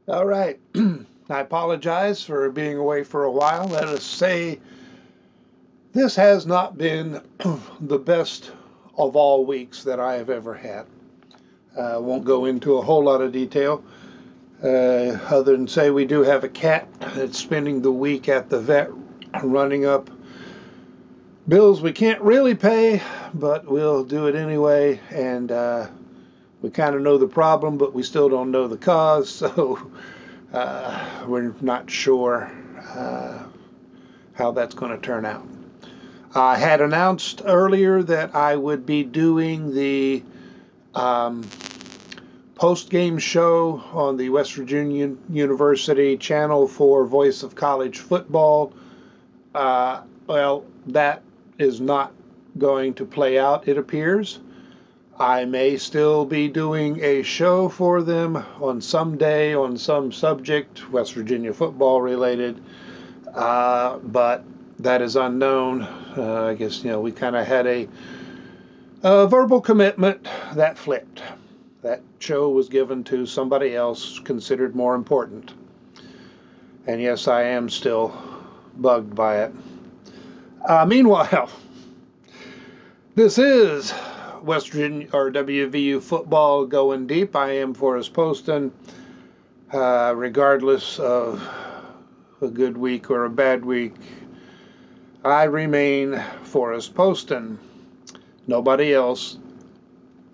All right. I apologize for being away for a while. Let us say this has not been the best of all weeks that I have ever had. I won't go into a whole lot of detail, other than say we do have a cat that's spending the week at the vet running up bills we can't really pay, but we'll do it anyway. And we kind of know the problem, but we still don't know the cause, so we're not sure how that's going to turn out. I had announced earlier that I would be doing the post-game show on the West Virginia University channel for Voice of College Football. Well, that is not going to play out, it appears. I may still be doing a show for them on some day on some subject, West Virginia football related, but that is unknown. I guess, we kind of had a verbal commitment that flipped. That show was given to somebody else considered more important. And yes, I am still bugged by it. Meanwhile, this is West Virginia or WVU football going deep. I am Forrest Poston. Regardless of a good week or a bad week, I remain Forrest Poston. Nobody else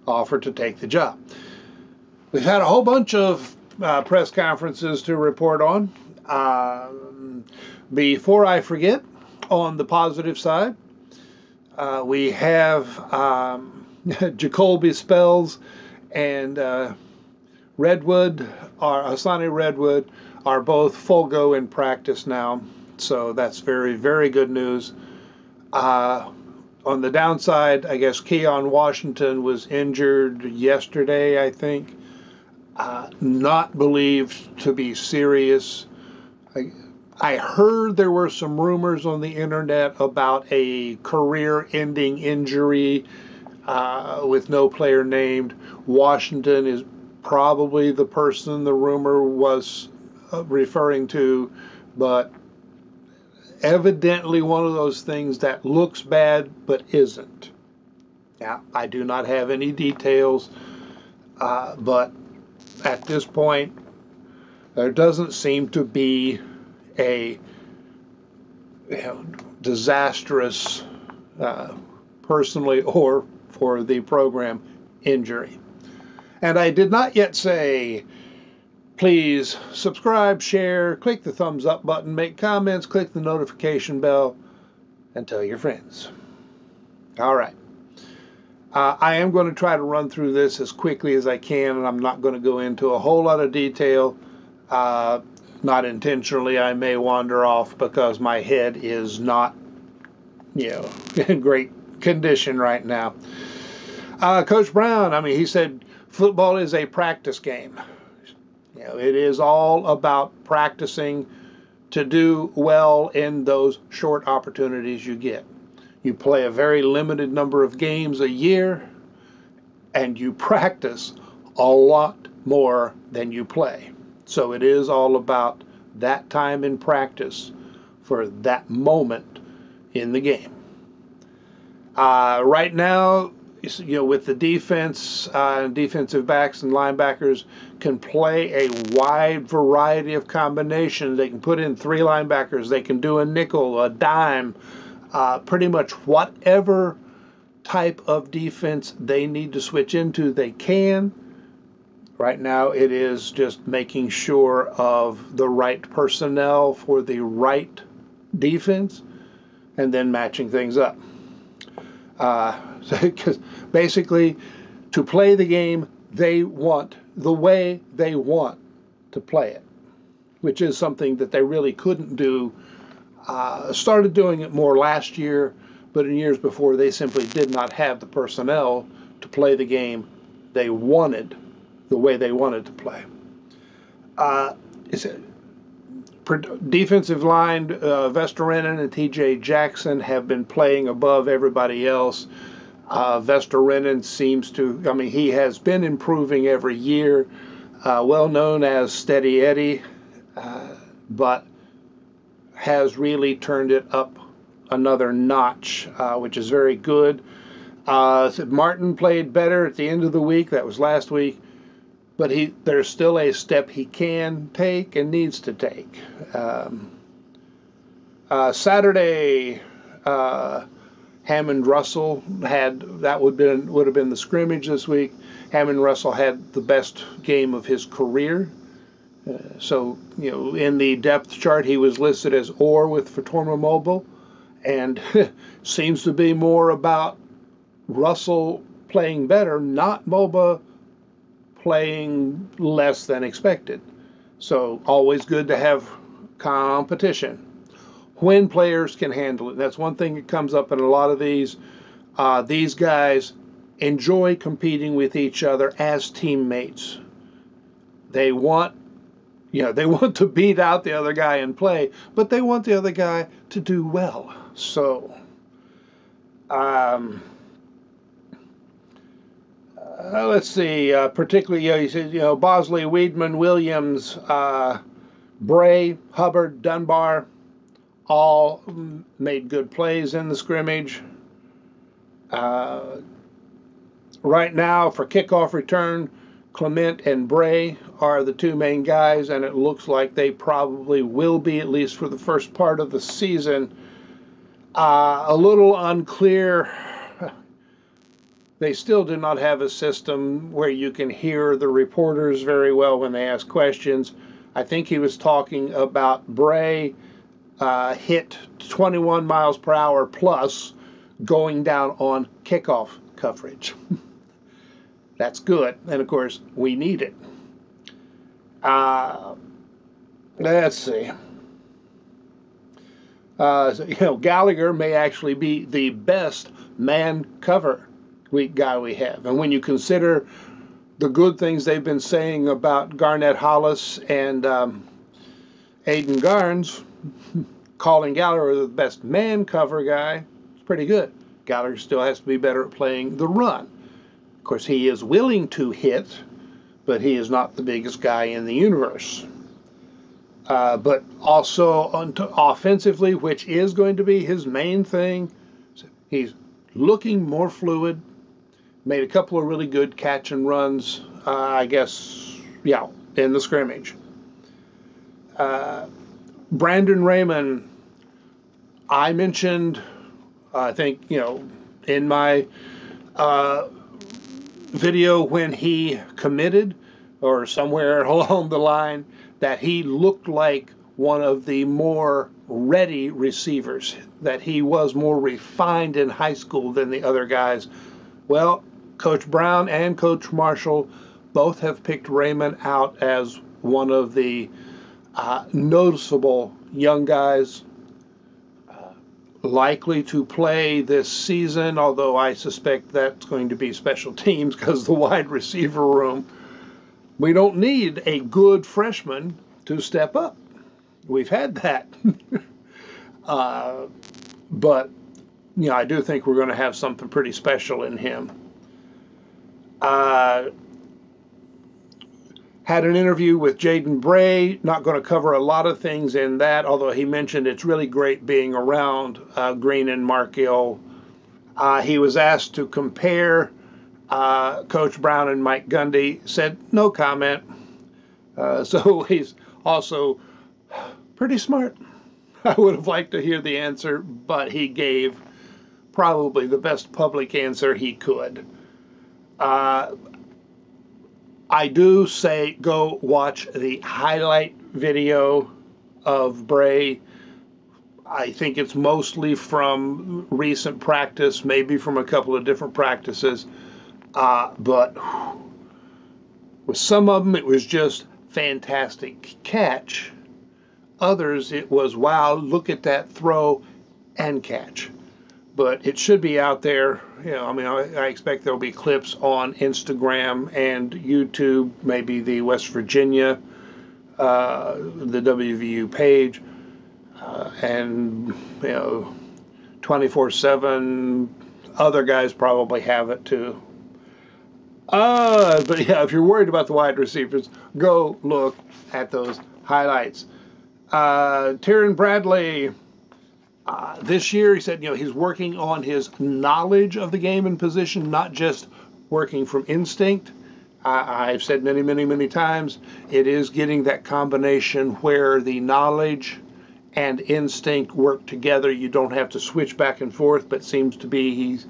offered to take the job. We've had a whole bunch of press conferences to report on. Before I forget, on the positive side, we have Jacoby Spells and Redwood, Asani Redwood, are both full go in practice now. So that's very, very good news. On the downside, I guess Keon Washington was injured yesterday, I think. Not believed to be serious. I heard there were some rumors on the internet about a career-ending injury with no player named. Washington is probably the person the rumor was referring to, but evidently one of those things that looks bad but isn't. Now, I do not have any details, but at this point, there doesn't seem to be a disastrous, personally or for the program, injury. And I did not yet say, please subscribe, share, click the thumbs up button, make comments, click the notification bell, and tell your friends. All right. I am going to try to run through this as quickly as I can, and I'm not going to go into a whole lot of detail. Not intentionally. I may wander off because my head is not, in great condition right now. Coach Brown, he said football is a practice game. It is all about practicing to do well in those short opportunities you get. You play a very limited number of games a year, and you practice a lot more than you play. So it is all about that time in practice for that moment in the game. Right now, with the defense, defensive backs and linebackers can play a wide variety of combinations. They can put in 3 linebackers. They can do a nickel, a dime, pretty much whatever type of defense they need to switch into, they can. Right now, it is just making sure of the right personnel for the right defense and then matching things up. Because basically, to play the game they want, the way they want to play it, which is something that they really couldn't do. Started doing it more last year, but in years before, they simply did not have the personnel to play the game they wanted, the way they wanted to play. Defensive line, Vestorinen and TJ Jackson have been playing above everybody else. Vestorinen seems to, he has been improving every year. well known as Steady Eddie, but has really turned it up another notch, which is very good. Martin played better at the end of the week. That was last week. But there's still a step he can take and needs to take. Saturday, Hammond Russell would have been the scrimmage this week. Hammond Russell had the best game of his career. So, in the depth chart, he was listed as or with Fatorma Mobile, and seems to be more about Russell playing better, not MOBA playing less than expected. So always good to have competition when players can handle it. That's one thing that comes up in a lot of these. These guys enjoy competing with each other as teammates. They want to beat out the other guy and play, but they want the other guy to do well. So, let's see, particularly, you said, Bosley, Weedman, Williams, Bray, Hubbard, Dunbar, all made good plays in the scrimmage. Right now, for kickoff return, Clement and Bray are the two main guys, and it looks like they probably will be, at least for the first part of the season. A little unclear. They still do not have a system where you can hear the reporters very well when they ask questions. I think he was talking about Bray hit 21 miles per hour plus going down on kickoff coverage. That's good, and of course we need it. Let's see. Gallagher may actually be the best man cover guy we have, and when you consider the good things they've been saying about Garnett Hollis and Aiden Garnes, calling Gallagher the best man cover guy, it's pretty good. Gallagher still has to be better at playing the run. Of course, he is willing to hit, but he is not the biggest guy in the universe. But also offensively, which is going to be his main thing, he's looking more fluid. Made a couple of really good catch and runs, in the scrimmage. Brandon Raymond, I mentioned, I think, in my video when he committed, or somewhere along the line, that he looked like one of the more ready receivers, that he was more refined in high school than the other guys. Well, Coach Brown and Coach Marshall both have picked Raymond out as one of the noticeable young guys likely to play this season, although I suspect that's going to be special teams because the wide receiver room, we don't need a good freshman to step up. We've had that. But, I do think we're going to have something pretty special in him. Had an interview with Jaden Bray. Not going to cover a lot of things in that, although he mentioned it's really great being around Green and Markiel. He was asked to compare Coach Brown and Mike Gundy. Said no comment. So he's also pretty smart. I would have liked to hear the answer, but he gave probably the best public answer he could. I do say go watch the highlight video of Bray. I think it's mostly from recent practice, maybe from a couple of different practices. But with some of them, it was just fantastic catch. Others, it was, wow, look at that throw and catch. But it should be out there. I expect there'll be clips on Instagram and YouTube, maybe the West Virginia, the WVU page, and 24/7. Other guys probably have it too. But yeah, if you're worried about the wide receivers, go look at those highlights. Tyron Bradley, this year, he said, he's working on his knowledge of the game and position, not just working from instinct. I've said many, many, many times, it is getting that combination where the knowledge and instinct work together. You don't have to switch back and forth, but seems to be he's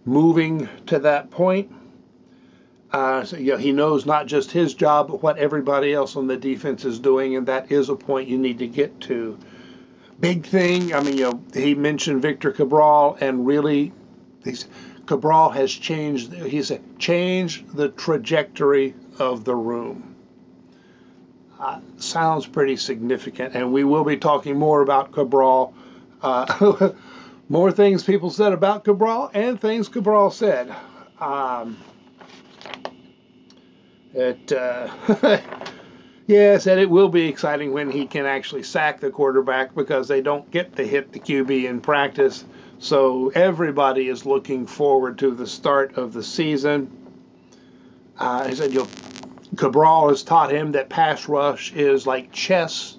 moving to that point. So, he knows not just his job, but what everybody else on the defense is doing, and that is a point you need to get to. Big thing, he mentioned Victor Cabral, and really, Cabral has changed the trajectory of the room. Sounds pretty significant, and we will be talking more about Cabral. More things people said about Cabral and things Cabral said. Said it will be exciting when he can actually sack the quarterback, because they don't get to hit the QB in practice. So everybody is looking forward to the start of the season. He said, Cabral has taught him that pass rush is like chess,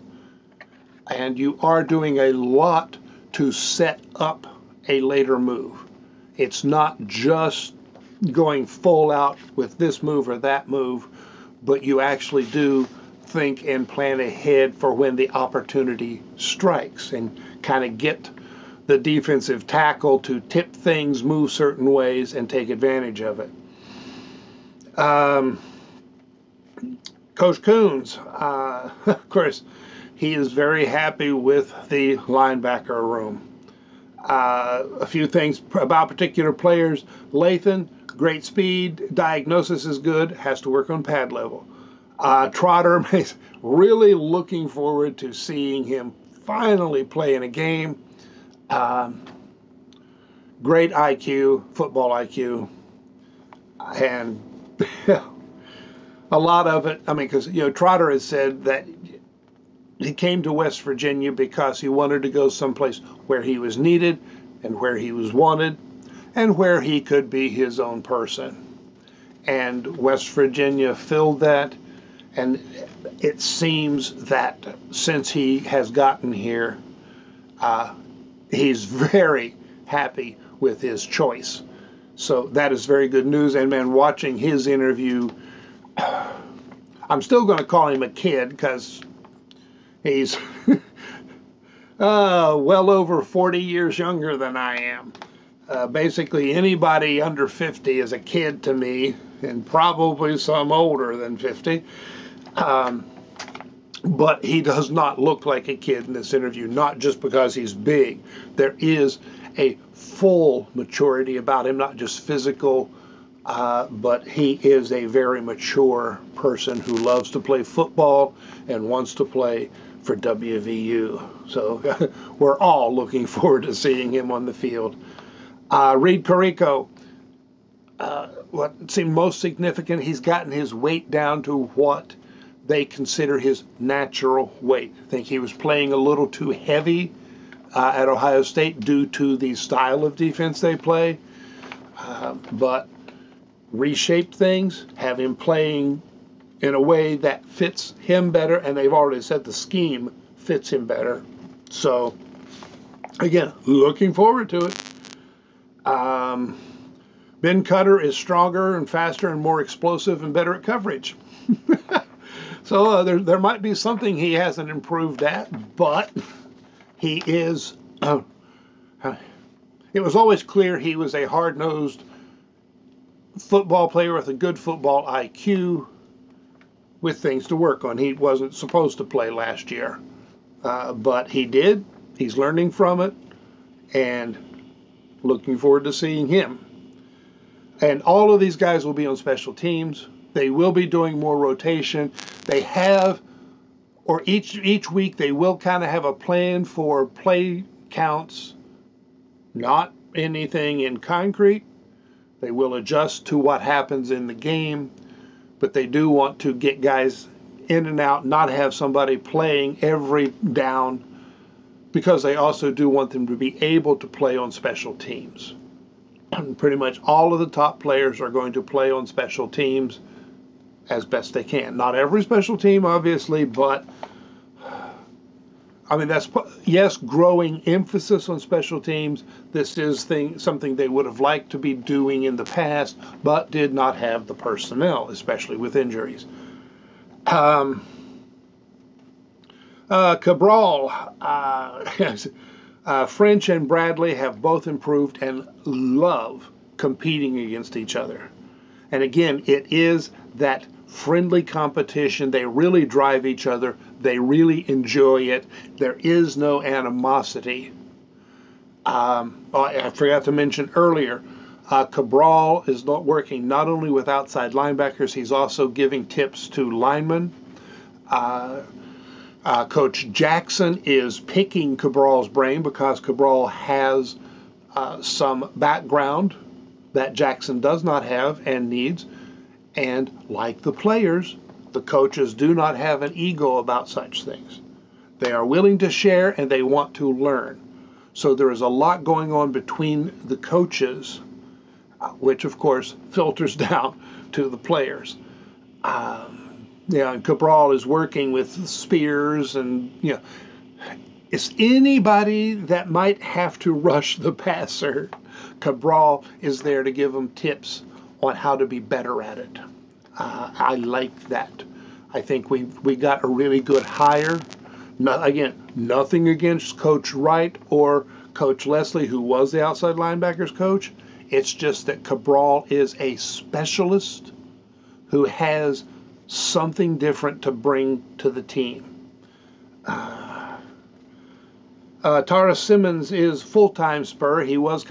and you are doing a lot to set up a later move. It's not just going full out with this move or that move, but you actually do think and plan ahead for when the opportunity strikes, and kind of get the defensive tackle to tip things, move certain ways, and take advantage of it. Coach Coons, of course, he is very happy with the linebacker room. A few things about particular players. Lathan, great speed, diagnosis is good, has to work on pad level. Trotter, really looking forward to seeing him finally play in a game. Great IQ, football IQ, and a lot of it, because, Trotter has said that he came to West Virginia because he wanted to go someplace where he was needed and where he was wanted and where he could be his own person. And West Virginia filled that, and it seems that since he has gotten here, he's very happy with his choice. So that is very good news. And man, watching his interview, I'm still going to call him a kid, because he's well over 40 years younger than I am. Basically, anybody under 50 is a kid to me, and probably some older than 50. But he does not look like a kid in this interview, not just because he's big. There is a full maturity about him, not just physical, but he is a very mature person who loves to play football and wants to play for WVU. So we're all looking forward to seeing him on the field. Reed Perico, what seemed most significant, he's gotten his weight down to what they consider his natural weight. I think he was playing a little too heavy at Ohio State due to the style of defense they play, but reshaped things, have him playing in a way that fits him better, and they've already said the scheme fits him better. So, again, looking forward to it. Ben Cutter is stronger and faster and more explosive and better at coverage. So there might be something he hasn't improved at, but he is, it was always clear he was a hard-nosed football player with a good football IQ with things to work on. He wasn't supposed to play last year, but he did. He's learning from it, and looking forward to seeing him. And all of these guys will be on special teams. They will be doing more rotation. They have, or each week they will kind of have a plan for play counts, not anything in concrete. They will adjust to what happens in the game, but they do want to get guys in and out, not have somebody playing every down, because they also do want them to be able to play on special teams. Pretty much all of the top players are going to play on special teams as best they can. Not every special team, obviously, but I mean, that's, yes, growing emphasis on special teams. This is something they would have liked to be doing in the past, but did not have the personnel, especially with injuries. Cabral, French and Bradley have both improved and love competing against each other. And again, it is that friendly competition. They really drive each other. They really enjoy it. There is no animosity. I forgot to mention earlier, Cabral is not working not only with outside linebackers, he's also giving tips to linemen. Coach Jackson is picking Cabral's brain because Cabral has some background that Jackson does not have and needs. And like the players, the coaches do not have an ego about such things. They are willing to share and they want to learn. So there is a lot going on between the coaches, which of course filters down to the players. And Cabral is working with Spears, and it's anybody that might have to rush the passer. Cabral is there to give them tips on how to be better at it. I like that. I think we got a really good hire. Again, nothing against Coach Wright or Coach Leslie, who was the outside linebackers coach. It's just that Cabral is a specialist who has something different to bring to the team. Tara Simmons is full-time Spur. He was,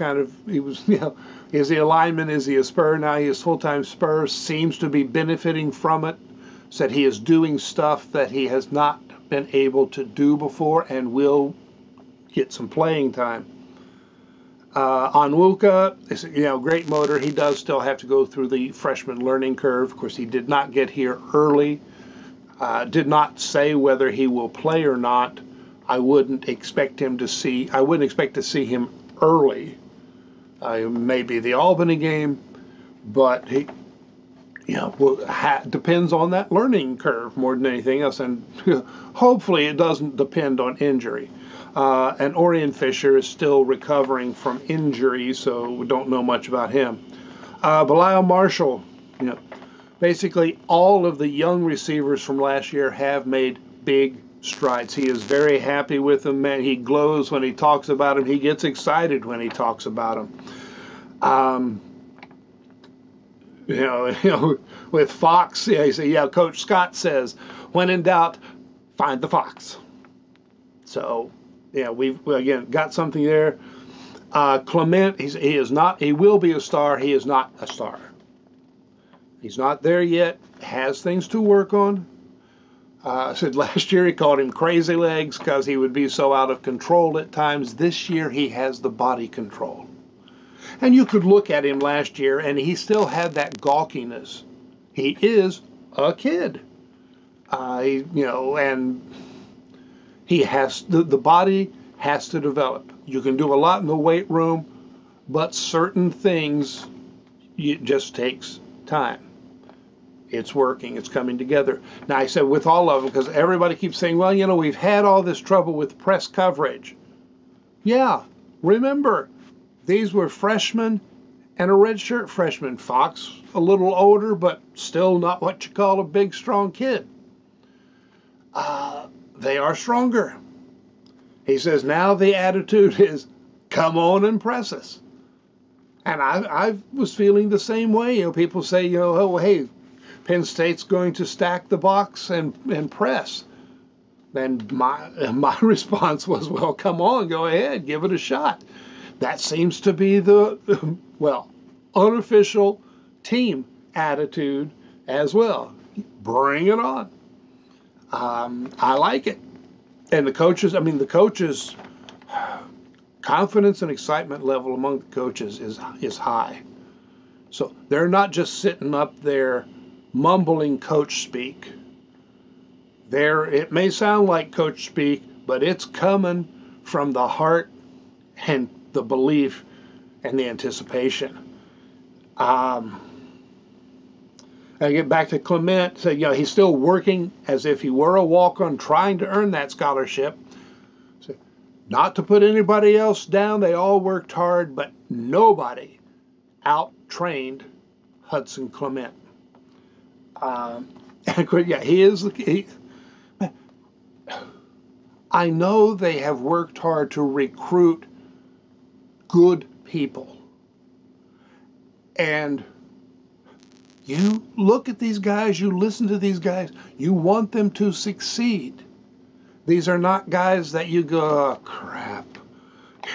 is he a lineman? Is he a Spur? Now he is full-time Spur. Seems to be benefiting from it. Said he is doing stuff that he has not been able to do before and will get some playing time. Onwuka is, great motor. He does still have to go through the freshman learning curve. Of course, he did not get here early. Did not say whether he will play or not. I wouldn't expect to see him early. Maybe the Albany game, but he, depends on that learning curve more than anything else, and hopefully it doesn't depend on injury. And Orion Fisher is still recovering from injury, so we don't know much about him. Belial Marshall, basically all of the young receivers from last year have made big strides. He is very happy with them, man. He glows when he talks about them. He gets excited when he talks about them. With Fox, he said, Coach Scott says, when in doubt, find the fox. So, we've again got something there. Clement, he will be a star. He is not a star. He's not there yet. Has things to work on. I said last year he called him crazy legs because he would be so out of control at times. This year he has the body control. And you could look at him last year and he still had that gawkiness. He is a kid. And he has, the body has to develop. You can do a lot in the weight room, but certain things, it just takes time. It's working. It's coming together. Now, I said with all of them, because everybody keeps saying, well, we've had all this trouble with press coverage. Yeah, remember, these were freshmen and a redshirt freshman. Fox, a little older, but still not what you call a big, strong kid. They are stronger. He says now the attitude is, come on and press us. And I was feeling the same way. People say, oh, hey, Penn State's going to stack the box and press. And my response was, well, come on, go ahead, give it a shot. That seems to be the, unofficial team attitude as well. Bring it on. I like it. And the coaches, confidence and excitement level among the coaches is high. So they're not just sitting up there mumbling coach speak. It may sound like coach speak, but it's coming from the heart and the belief and the anticipation. I get back to Clement. So, you know, he's still working as if he were a walk-on, trying to earn that scholarship. So, not to put anybody else down, they all worked hard, but nobody out-trained Hudson Clement. Yeah, he is. I know they have worked hard to recruit good people. And you look at these guys, you listen to these guys, you want them to succeed. These are not guys that you go, oh, crap.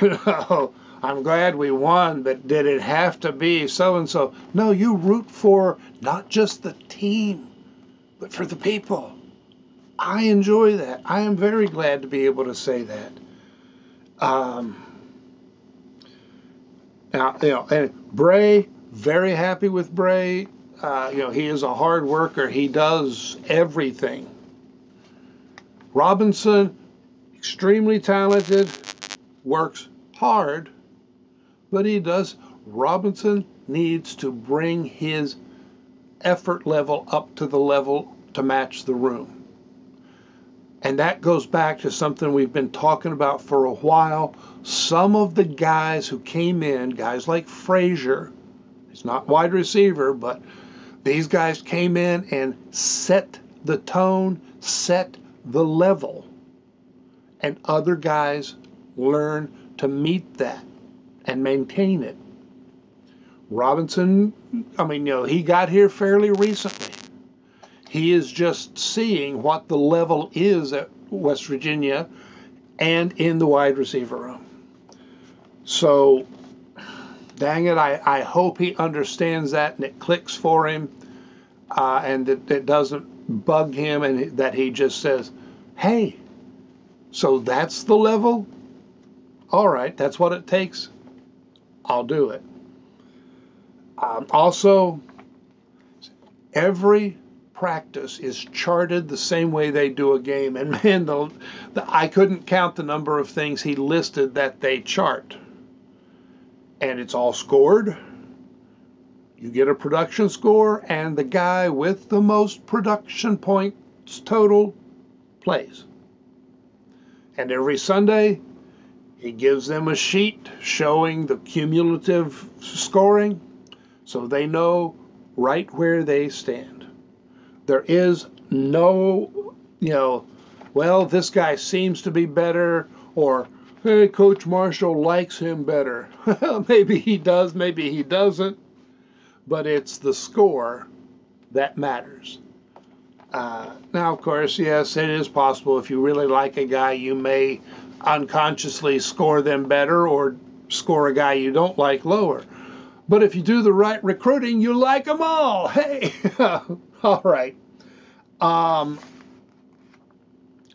You know, I'm glad we won, but did it have to be so-and-so? No, you root for not just the team, but for the people. I enjoy that. I am very glad to be able to say that. Now, you know, and Bray, very happy with Bray. You know, he is a hard worker. He does everything. Robinson, extremely talented, works hard, but he does. Robinson needs to bring his effort level up to the level to match the room. And that goes back to something we've been talking about for a while. Some of the guys who came in, guys like Frazier, he's not wide receiver, but these guys came in and set the tone, set the level. And other guys learn to meet that and maintain it. Robinson, I mean, you know, he got here fairly recently. He is just seeing what the level is at West Virginia and in the wide receiver room. So, dang it, I hope he understands that and it clicks for him and that it doesn't bug him and that he just says, hey, so that's the level? All right, that's what it takes. I'll do it. Also, every practice is charted the same way they do a game. And man, I couldn't count the number of things he listed that they chart. And it's all scored. You get a production score, and the guy with the most production points total plays. And every Sunday, he gives them a sheet showing the cumulative scoring so they know right where they stand. There is no, you know, well, this guy seems to be better, or, hey, Coach Marshall likes him better. Maybe he does, maybe he doesn't, but it's the score that matters. Now, of course, yes, it is possible if you really like a guy, you may unconsciously score them better or score a guy you don't like lower. But if you do the right recruiting, you like them all. Hey, all right.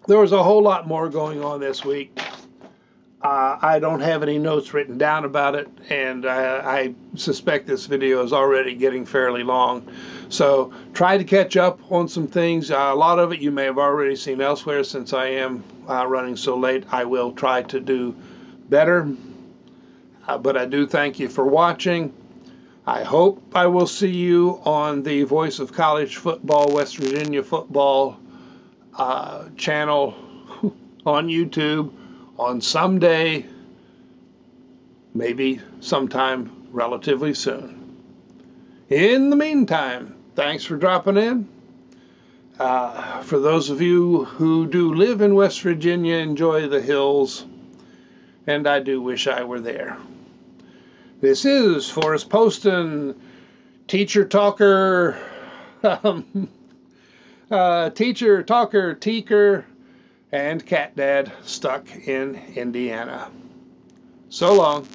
There was a whole lot more going on this week. I don't have any notes written down about it, and I suspect this video is already getting fairly long. So try to catch up on some things. A lot of it you may have already seen elsewhere. Since I am running so late, I will try to do better. But I do thank you for watching. I hope I will see you on the Voice of College Football, West Virginia Football channel on YouTube on some day, maybe sometime relatively soon. In the meantime, thanks for dropping in. For those of you who do live in West Virginia, enjoy the hills, and I do wish I were there. This is Forrest Poston, teacher talker, teacher talker, teaker, and cat dad stuck in Indiana. So long.